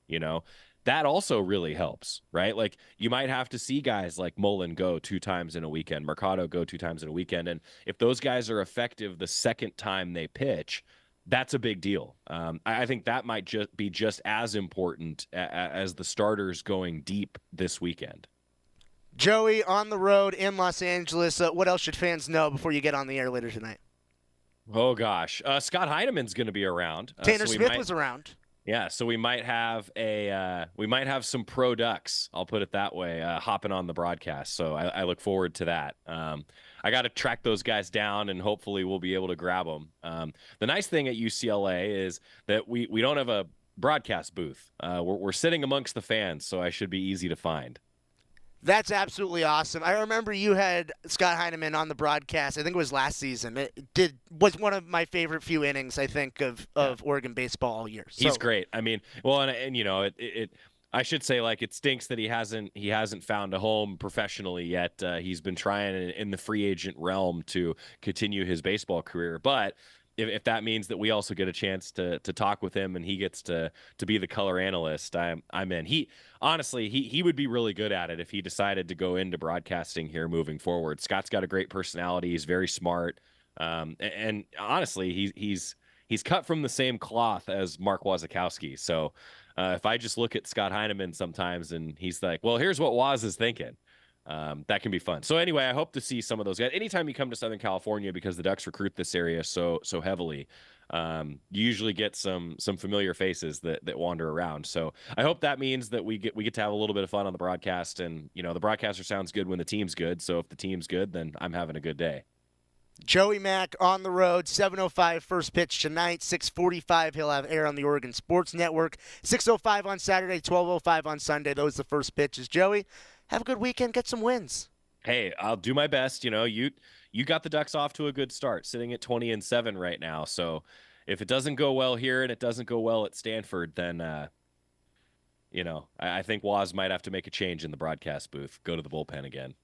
that also really helps, right? Like you might have to see guys like Mullen go 2 times in a weekend, Mercado go 2 times in a weekend. And if those guys are effective the second time they pitch, that's a big deal. I think that might just be just as important as the starters going deep this weekend. Joey, on the road in Los Angeles, what else should fans know before you get on the air later tonight? Oh, gosh. Scott Heineman's going to be around. Tanner Smith was around. Yeah, so we might have some pro Ducks, I'll put it that way, hopping on the broadcast. So I look forward to that. I got to track those guys down, and hopefully we'll be able to grab them. The nice thing at UCLA is that we don't have a broadcast booth. We're sitting amongst the fans, so I should be easy to find. That's absolutely awesome. I remember you had Scott Heineman on the broadcast. I think it was last season. It was one of my favorite few innings, I think, of Oregon baseball all year. So. He's great. I should say, like, it stinks that he hasn't found a home professionally yet. He's been trying in the free agent realm to continue his baseball career, but if that means that we also get a chance to talk with him and he gets to be the color analyst, I'm in. He would be really good at it if he decided to go into broadcasting here moving forward. Scott's got a great personality. He's very smart. And honestly, he's cut from the same cloth as Mark Wasikowski. So if I just look at Scott Heineman sometimes and he's like, well, here's what Waz is thinking. That can be fun. So anyway, I hope to see some of those guys. Anytime you come to Southern California, because the Ducks recruit this area so heavily, you usually get some familiar faces that wander around. So I hope that means that we get to have a little bit of fun on the broadcast. And the broadcaster sounds good when the team's good. So if the team's good, then I'm having a good day. Joey Mack on the road, 7:05 first pitch tonight, 6:45 he'll have air on the Oregon Sports Network, 6:05 on Saturday, 12:05 on Sunday. Those are the first pitches. Joey, have a good weekend, get some wins. Hey, I'll do my best. You got the Ducks off to a good start, sitting at 20-7 right now. So if it doesn't go well here and it doesn't go well at Stanford, then I think Waz might have to make a change in the broadcast booth, go to the bullpen again.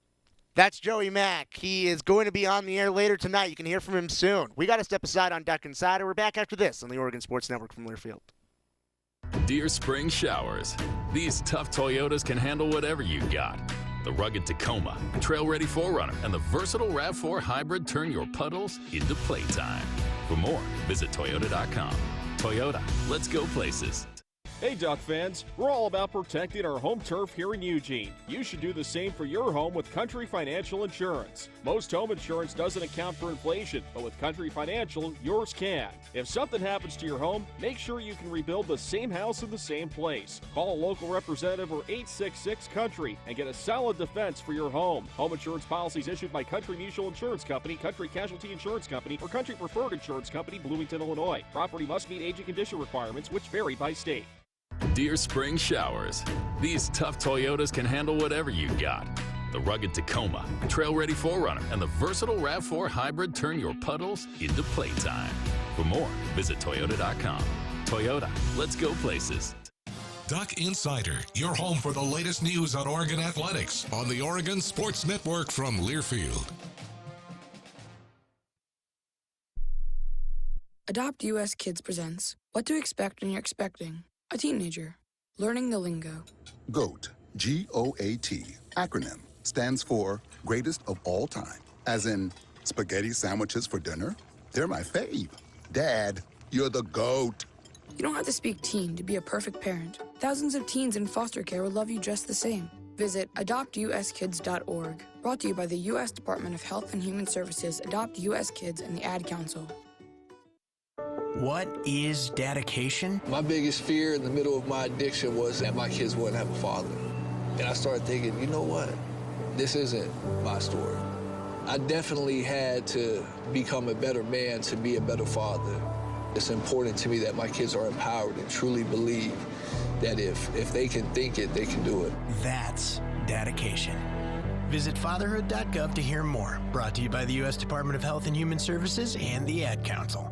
That's Joey Mack. He is going to be on the air later tonight. You can hear from him soon. We got to step aside on Duck Insider. We're back after this on the Oregon Sports Network from Learfield. Dear Spring Showers. These tough Toyotas can handle whatever you got. The rugged Tacoma, trail-ready 4Runner, and the versatile RAV4 Hybrid turn your puddles into playtime. For more, visit Toyota.com. Toyota, let's go places. Hey Duck fans, we're all about protecting our home turf here in Eugene. You should do the same for your home with Country Financial Insurance. Most home insurance doesn't account for inflation, but with Country Financial, yours can. If something happens to your home, make sure you can rebuild the same house in the same place. Call a local representative or 866-COUNTRY and get a solid defense for your home. Home insurance policies issued by Country Mutual Insurance Company, Country Casualty Insurance Company, or Country Preferred Insurance Company, Bloomington, Illinois. Property must meet age and condition requirements, which vary by state. Dear Spring Showers. These tough Toyotas can handle whatever you got. The rugged Tacoma, trail-ready 4Runner, and the versatile RAV4 Hybrid turn your puddles into playtime. For more, visit Toyota.com. Toyota, let's go places. Duck Insider, your home for the latest news on Oregon athletics on the Oregon Sports Network from Learfield. Adopt US Kids presents What to Expect When You're Expecting a Teenager. Learning the lingo. GOAT, G-O-A-T, acronym, stands for greatest of all time. As in, spaghetti sandwiches for dinner? They're my fave. Dad, you're the GOAT. You don't have to speak teen to be a perfect parent. Thousands of teens in foster care would love you just the same. Visit adoptuskids.org. Brought to you by the U.S. Department of Health and Human Services, Adopt U.S. Kids, and the Ad Council. What is dedication? My biggest fear in the middle of my addiction was that my kids wouldn't have a father. And I started thinking, you know what? This isn't my story. I definitely had to become a better man to be a better father. It's important to me that my kids are empowered and truly believe that if they can think it, they can do it. That's dedication. Visit fatherhood.gov to hear more. Brought to you by the U.S. Department of Health and Human Services and the Ad Council.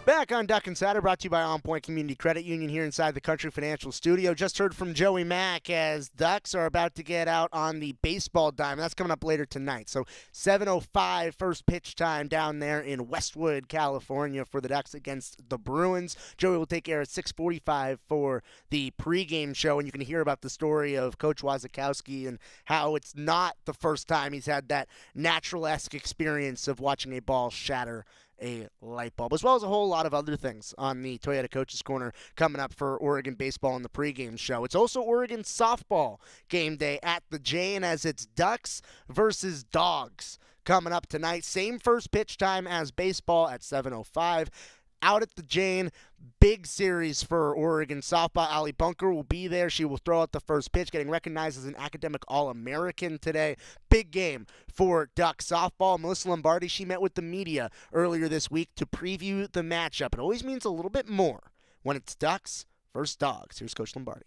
Back on Duck Insider, brought to you by OnPoint Community Credit Union here inside the Country Financial Studio. Just heard from Joey Mack as Ducks are about to get out on the baseball diamond. That's coming up later tonight. So 7:05 first pitch time down there in Westwood, California for the Ducks against the Bruins. Joey will take care at 6:45 for the pregame show, and you can hear about the story of Coach Wazakowski and how it's not the first time he's had that natural-esque experience of watching a ball shatter a light bulb, as well as a whole lot of other things on the Toyota Coaches Corner coming up for Oregon baseball in the pregame show. It's also Oregon softball game day at the Jane as it's Ducks versus Dogs coming up tonight. Same first pitch time as baseball at 7:05. Out at the Jane, big series for Oregon softball. Allie Bunker will be there. She will throw out the first pitch, getting recognized as an academic All-American today. Big game for Duck softball. Melissa Lombardi, she met with the media earlier this week to preview the matchup. It always means a little bit more when it's Ducks versus Dogs. Here's Coach Lombardi.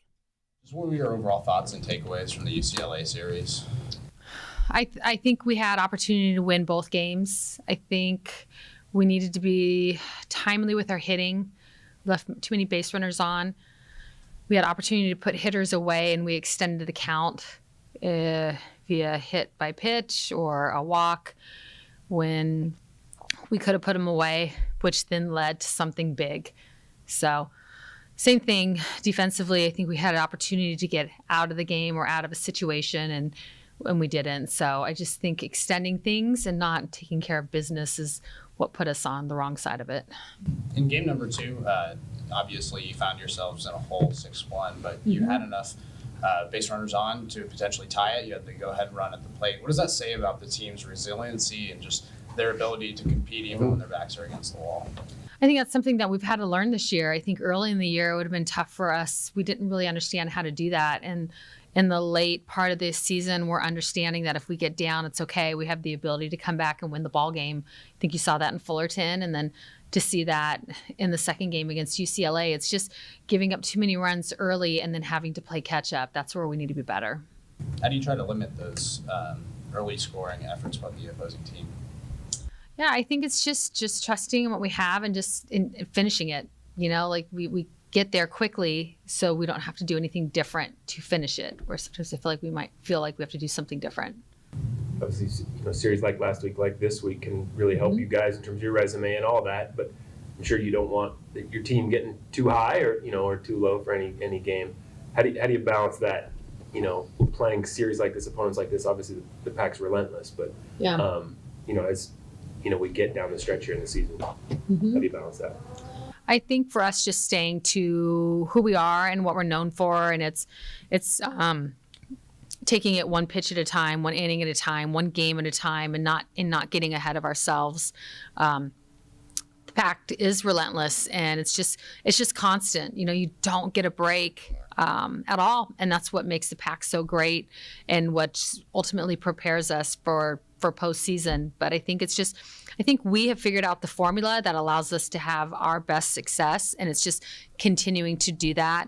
Just what were your overall thoughts and takeaways from the UCLA series? I think we had opportunity to win both games. I think we needed to be timely with our hitting, left too many base runners on. We had opportunity to put hitters away, and we extended the count via hit by pitch or a walk when we could have put them away, which then led to something big. So same thing defensively. I think we had an opportunity to get out of the game or out of a situation, and we didn't. So I just think extending things and not taking care of business is what put us on the wrong side of it. In game number 2, obviously you found yourselves in a hole 6-1, but you had enough base runners on to potentially tie it. You had to go ahead and run at the plate. What does that say about the team's resiliency and just their ability to compete even when their backs are against the wall? I think that's something that we've had to learn this year. I think early in the year it would have been tough for us. We didn't really understand how to do that. And in the late part of this season, we're understanding that if we get down, it's okay. We have the ability to come back and win the ball game. I think you saw that in Fullerton, and then to see that in the second game against UCLA. It's just giving up too many runs early and then having to play catch up. That's where we need to be better. How do you try to limit those early scoring efforts by the opposing team? Yeah, I think it's just trusting in what we have and just in finishing it. You know, like we get there quickly so we don't have to do anything different to finish it. Where sometimes I feel like we might feel like we have to do something different. Obviously, a series like last week, like this week, can really help you guys in terms of your resume and all that. But I'm sure you don't want your team getting too high or too low for any game. How do you balance that? Playing series like this, opponents like this. Obviously, the Pac's relentless, but as we get down the stretch here in the season, how do you balance that? I think for us, just staying to who we are and what we're known for, and it's taking it one pitch at a time, one inning at a time, one game at a time, and not getting ahead of ourselves. The Pac is relentless, and it's just constant. You don't get a break at all, and that's what makes the Pac so great, and what ultimately prepares us for postseason. But I think we have figured out the formula that allows us to have our best success, and it's just continuing to do that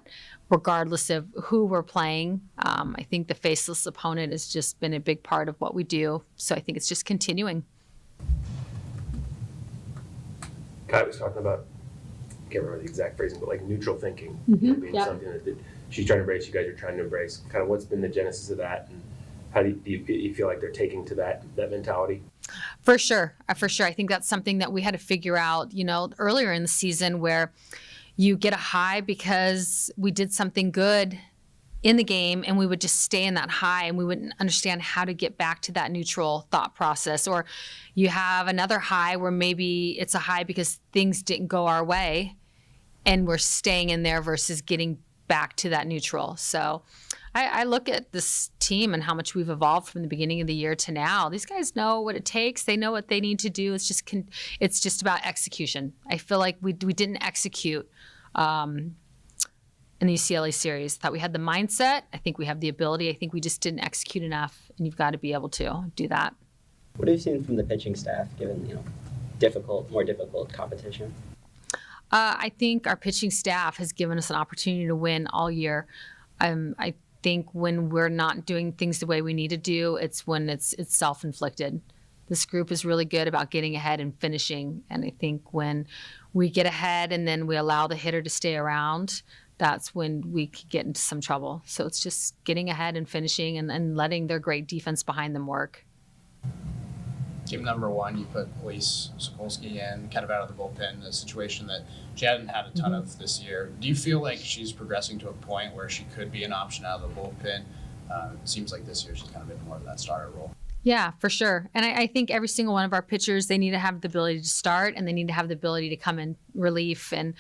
regardless of who we're playing. I think the faceless opponent has just been a big part of what we do, so I think it's just continuing. Kai was talking about, I can't remember the exact phrasing, but like neutral thinking being something that she's trying to embrace, you guys are trying to embrace. Kind of what's been the genesis of that, and How do you feel like they're taking to that mentality? For sure. I think that's something that we had to figure out, earlier in the season, where you get a high because we did something good in the game and we would just stay in that high and we wouldn't understand how to get back to that neutral thought process. Or you have another high where maybe it's a high because things didn't go our way and we're staying in there versus getting back to that neutral. So I look at this team and how much we've evolved from the beginning of the year to now. These guys know what it takes. They know what they need to do. It's just about execution. I feel like we didn't execute in the UCLA series. Thought we had the mindset. I think we have the ability. I think we just didn't execute enough, and you've got to be able to do that. What have you seen from the pitching staff, given more difficult competition? I think our pitching staff has given us an opportunity to win all year. I think when we're not doing things the way we need to do, it's when it's self-inflicted. This group is really good about getting ahead and finishing, and I think when we get ahead and then we allow the hitter to stay around, that's when we could get into some trouble. So it's just getting ahead and finishing and letting their great defense behind them work. Game number one, you put Elise Sokolsky in, kind of out of the bullpen, a situation that she hadn't had a ton of this year. Do you feel like she's progressing to a point where she could be an option out of the bullpen? It seems like this year she's kind of been more of that starter role. Yeah, for sure. And I think every single one of our pitchers, they need to have the ability to start and they need to have the ability to come in relief. And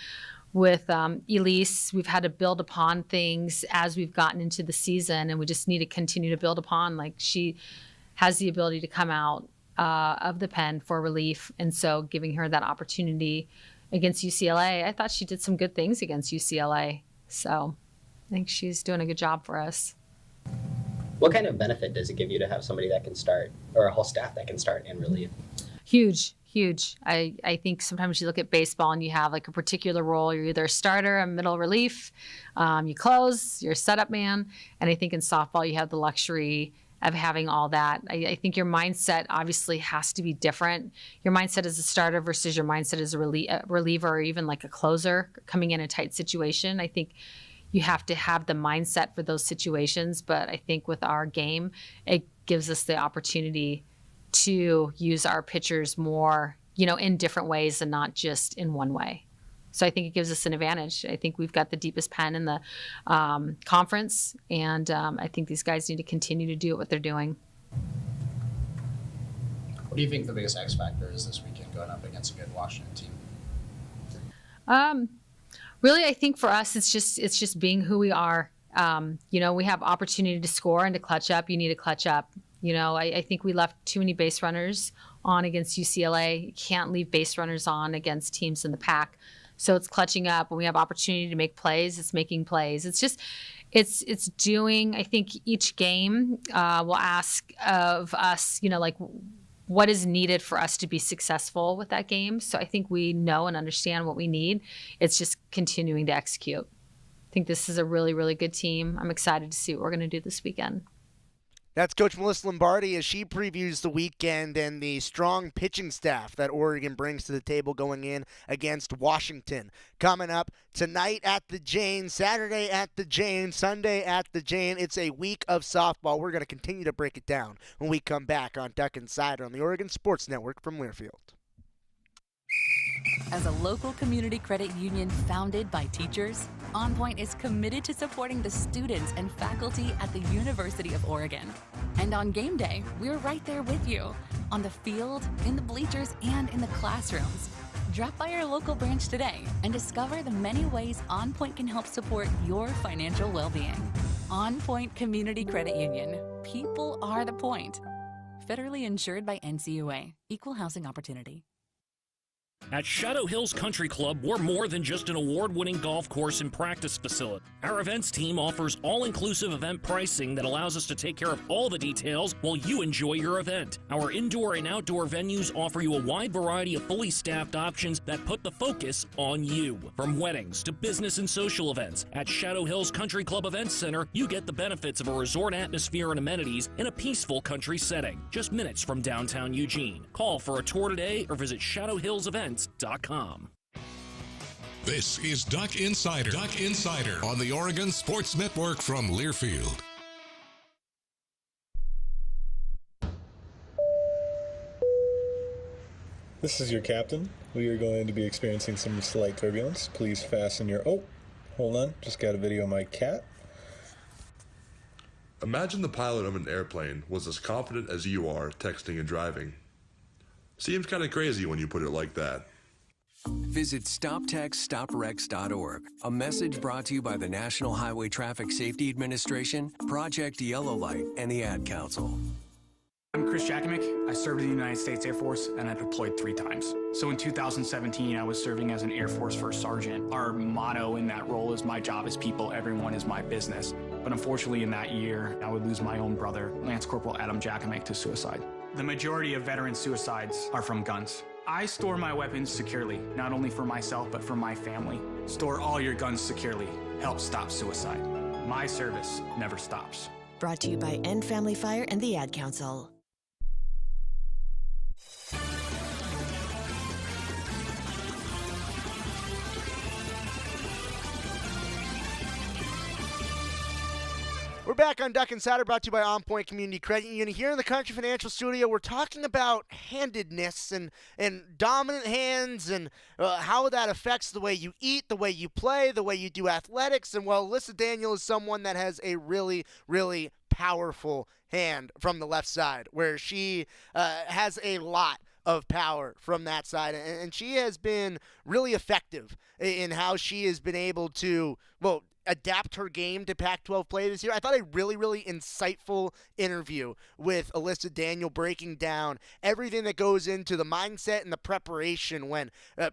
with Elise, we've had to build upon things as we've gotten into the season, and we just need to continue to build upon. Like, she has the ability to come out of the pen for relief, and so giving her that opportunity against UCLA, I thought she did some good things against UCLA. So I think she's doing a good job for us. What kind of benefit does it give you to have somebody that can start, or a whole staff that can start and relieve? Huge. I think sometimes you look at baseball and you have like a particular role. You're either a starter, a middle relief, you close, you're a setup man. And I think in softball you have the luxury of having all that. I think your mindset obviously has to be different. Your mindset as a starter versus your mindset as a reliever or even like a closer coming in a tight situation. I think you have to have the mindset for those situations. But I think with our game, it gives us the opportunity to use our pitchers more, in different ways and not just in one way. So I think it gives us an advantage. I think we've got the deepest pen in the conference, and I think these guys need to continue to do what they're doing. What do you think the biggest X factor is this weekend going up against a good Washington team? Really, I think for us, it's just being who we are. We have opportunity to score and to clutch up. You need to clutch up. I think we left too many base runners on against UCLA. You can't leave base runners on against teams in the pack. So it's clutching up. When we have opportunity to make plays, it's making plays. It's doing, I think each game will ask of us, what is needed for us to be successful with that game. So I think we know and understand what we need. It's just continuing to execute. I think this is a really, really good team. I'm excited to see what we're going to do this weekend. That's Coach Melissa Lombardi as she previews the weekend and the strong pitching staff that Oregon brings to the table going in against Washington. Coming up tonight at the Jane, Saturday at the Jane, Sunday at the Jane. It's a week of softball. We're going to continue to break it down when we come back on Duck Insider on the Oregon Sports Network from Learfield. As a local community credit union founded by teachers, OnPoint is committed to supporting the students and faculty at the University of Oregon. And on game day, we're right there with you, on the field, in the bleachers, and in the classrooms. Drop by our local branch today and discover the many ways OnPoint can help support your financial well-being. OnPoint Community Credit Union. People are the point. Federally insured by NCUA. Equal housing opportunity. At Shadow Hills Country Club, we're more than just an award-winning golf course and practice facility. Our events team offers all-inclusive event pricing that allows us to take care of all the details while you enjoy your event. Our indoor and outdoor venues offer you a wide variety of fully staffed options that put the focus on you. From weddings to business and social events, at Shadow Hills Country Club Events Center, you get the benefits of a resort atmosphere and amenities in a peaceful country setting, just minutes from downtown Eugene. Call for a tour today or visit shadowhillsevents.com. This is Duck Insider. Duck Insider on the Oregon Sports Network from Learfield. This is your captain. We are going to be experiencing some slight turbulence. Please fasten your... Oh, hold on. Just got a video of my cat. Imagine the pilot of an airplane was as confident as you are texting and driving. Seems kind of crazy when you put it like that. Visit StopTextStopWrecks.org. A message brought to you by the National Highway Traffic Safety Administration, Project Yellow Light, and the Ad Council. I'm Chris Jakimick. I served in the United States Air Force and I deployed 3 times. So in 2017, I was serving as an Air Force First Sergeant. Our motto in that role is "My job is people, everyone is my business." But unfortunately in that year, I would lose my own brother, Lance Corporal Adam Jakimick, to suicide. The majority of veteran suicides are from guns. I store my weapons securely, not only for myself, but for my family. Store all your guns securely. Help stop suicide. My service never stops. Brought to you by End Family Fire and the Ad Council. We're back on Duck Insider, brought to you by OnPoint Community Credit Union. Here in the Country Financial Studio, we're talking about handedness and dominant hands and how that affects the way you eat, the way you play, the way you do athletics. And, well, Alyssa Daniel is someone that has a really, really powerful hand from the left side, where she has a lot of power from that side. And she has been really effective in how she has been able to, well, adapt her game to Pac-12 play this year. I thought a really, really insightful interview with Alyssa Daniel, breaking down everything that goes into the mindset and the preparation when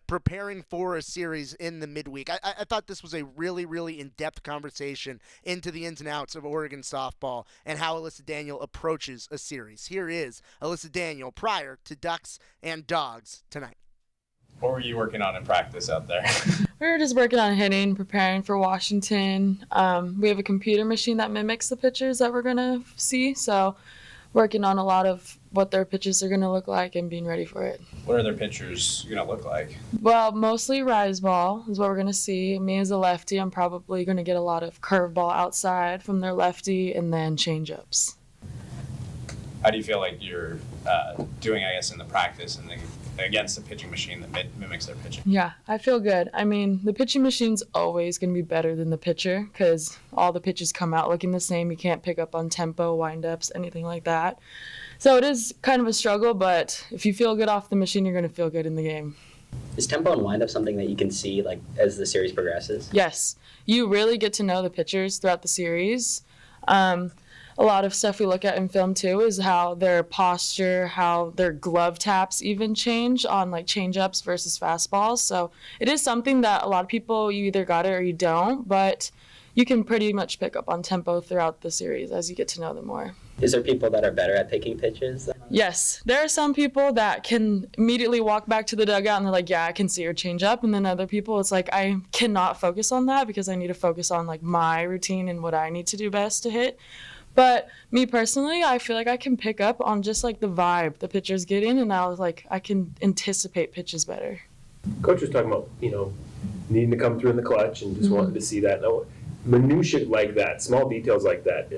preparing for a series in the midweek. I thought this was a really, really in-depth conversation into the ins and outs of Oregon softball and how Alyssa Daniel approaches a series. Here is Alyssa Daniel prior to Ducks and Dogs tonight. What were you working on in practice out there? We were just working on hitting, preparing for Washington. We have a computer machine that mimics the pitches that we're going to see, so working on a lot of what their pitches are going to look like and being ready for it. What are their pitchers going to look like? Well, mostly rise ball is what we're going to see. Me as a lefty, I'm probably going to get a lot of curveball outside from their lefty and then changeups. How do you feel like you're doing, I guess, in the practice and against the pitching machine that mimics their pitching? Yeah, I feel good. I mean, the pitching machine's always going to be better than the pitcher because all the pitches come out looking the same. You can't pick up on tempo, windups, anything like that. So it is kind of a struggle, but if you feel good off the machine, you're going to feel good in the game. Is tempo and windup something that you can see like as the series progresses? Yes. You really get to know the pitchers throughout the series. A lot of stuff we look at in film too is how their posture, how their glove taps even change on like changeups versus fastballs. So it is something that a lot of people, you either got it or you don't, but you can pretty much pick up on tempo throughout the series as you get to know them more. Is there people that are better at picking pitches? Yes, there are some people that can immediately walk back to the dugout and they're like, yeah, I can see your changeup. And then other people, it's like, I cannot focus on that because I need to focus on like my routine and what I need to do best to hit. But me personally, I feel like I can pick up on just like the vibe the pitchers get in, and I was like, I can anticipate pitches better. Coach was talking about, needing to come through in the clutch and just wanting to see that. Now, minutiae like that, small details like that,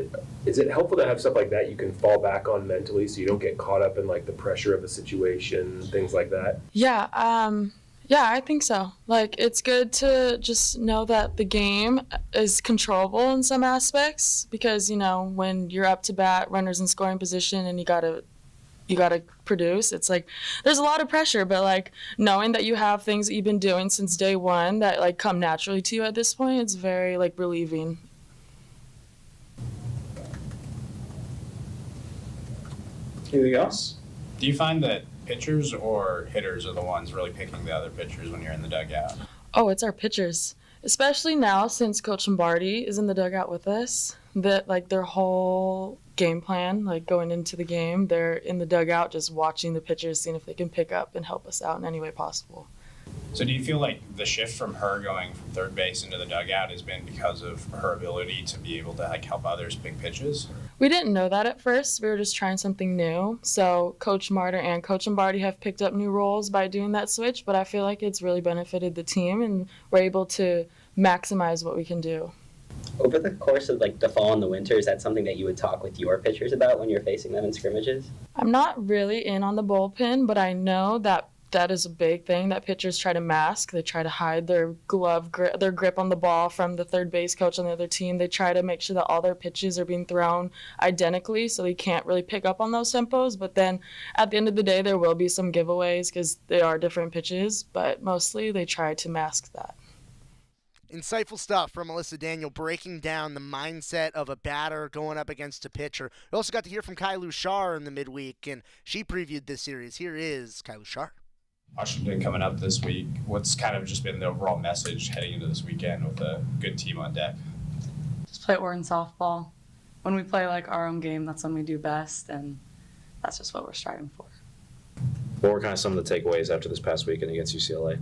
is it helpful to have stuff like that you can fall back on mentally so you don't get caught up in like the pressure of a situation, things like that? Yeah, I think so. Like, it's good to just know that the game is controllable in some aspects because, when you're up to bat, runners in scoring position, and you gotta produce, it's like there's a lot of pressure, but like knowing that you have things that you've been doing since day one that like come naturally to you at this point, it's very like relieving. Anything else? Do you find that pitchers or hitters are the ones really picking the other pitchers when you're in the dugout? Oh, it's our pitchers, especially now since Coach Lombardi is in the dugout with us. That like their whole game plan, like going into the game, they're in the dugout just watching the pitchers, seeing if they can pick up and help us out in any way possible. So do you feel like the shift from her going from third base into the dugout has been because of her ability to be able to like help others pick pitches? We didn't know that at first. We were just trying something new. So Coach Martyr and Coach Lombardi have picked up new roles by doing that switch, but I feel like it's really benefited the team and we're able to maximize what we can do. Over the course of like the fall and the winter, is that something that you would talk with your pitchers about when you're facing them in scrimmages? I'm not really in on the bullpen, but I know that that is a big thing that pitchers try to mask. They try to hide their their grip on the ball from the third base coach on the other team. They try to make sure that all their pitches are being thrown identically, so they can't really pick up on those tempos. But then at the end of the day, there will be some giveaways because they are different pitches, but mostly they try to mask that. Insightful stuff from Melissa Daniel, breaking down the mindset of a batter going up against a pitcher. We also got to hear from Kylu Shar in the midweek, and she previewed this series. Here is Kylu Shar. Washington coming up this week. What's kind of just been the overall message heading into this weekend with a good team on deck? Just play Oregon softball. When we play like our own game, that's when we do best, and that's just what we're striving for. What were kind of some of the takeaways after this past weekend against UCLA?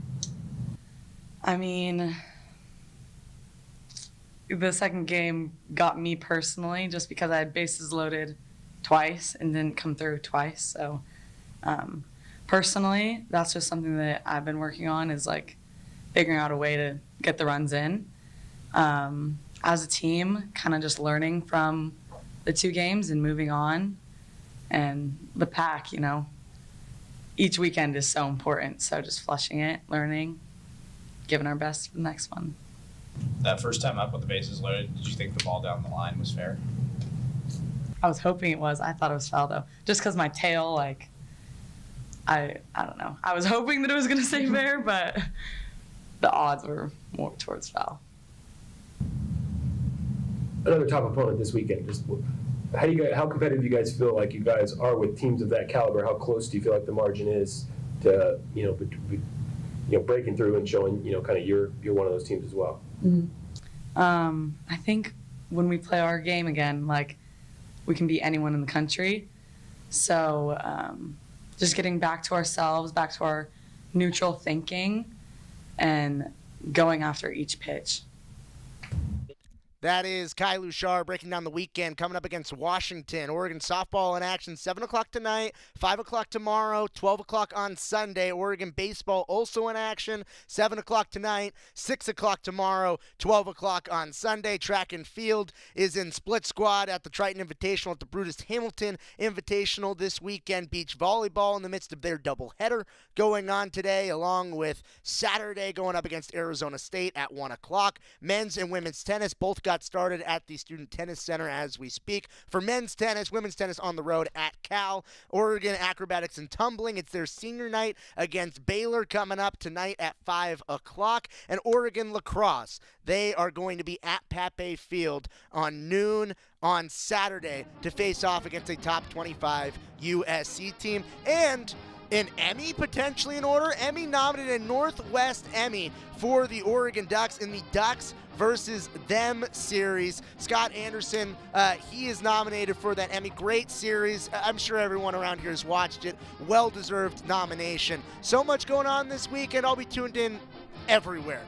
I mean, the second game got me personally just because I had bases loaded twice and didn't come through twice. So personally, that's just something that I've been working on, is like figuring out a way to get the runs in. As a team, kind of just learning from the two games and moving on. And the pack, each weekend is so important. So just flushing it, learning, giving our best for the next one. That first time up with the bases loaded, did you think the ball down the line was fair? I was hoping it was. I thought it was foul, though. Just because my tail, I don't know. I was hoping that it was going to say fair, but the odds were more towards foul. Another top opponent this weekend. Just how competitive do you guys feel like you guys are with teams of that caliber? How close do you feel like the margin is to, breaking through and showing, kind of you're one of those teams as well? Mm-hmm. I think when we play our game again, we can beat anyone in the country. So just getting back to ourselves, back to our neutral thinking, and going after each pitch. That is Kylu Shar breaking down the weekend coming up against Washington. Oregon softball in action 7 o'clock tonight, 5 o'clock tomorrow, 12 o'clock on Sunday. Oregon baseball also in action 7 o'clock tonight, 6 o'clock tomorrow, 12 o'clock on Sunday. Track and field is in split squad at the Triton Invitational at the Brutus Hamilton Invitational this weekend. Beach volleyball in the midst of their doubleheader going on today, along with Saturday going up against Arizona State at 1 o'clock. Men's and women's tennis both got started at the Student Tennis Center as we speak. For men's tennis, women's tennis on the road at Cal. Oregon acrobatics and tumbling, it's their senior night against Baylor coming up tonight at 5 o'clock. And Oregon lacrosse, they are going to be at Pape Field on noon on Saturday to face off against a top 25 USC team. And an Emmy potentially in order. Emmy nominated a Northwest Emmy for the Oregon Ducks in the Ducks versus Them series. Scott Anderson, he is nominated for that Emmy. Great series. I'm sure everyone around here has watched it. Well-deserved nomination. So much going on this weekend. I'll be tuned in everywhere.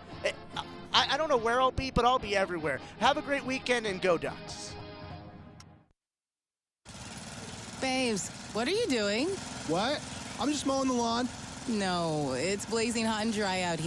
I don't know where I'll be, but I'll be everywhere. Have a great weekend and go Ducks. Babes, what are you doing? What? I'm just mowing the lawn. No, it's blazing hot and dry out here.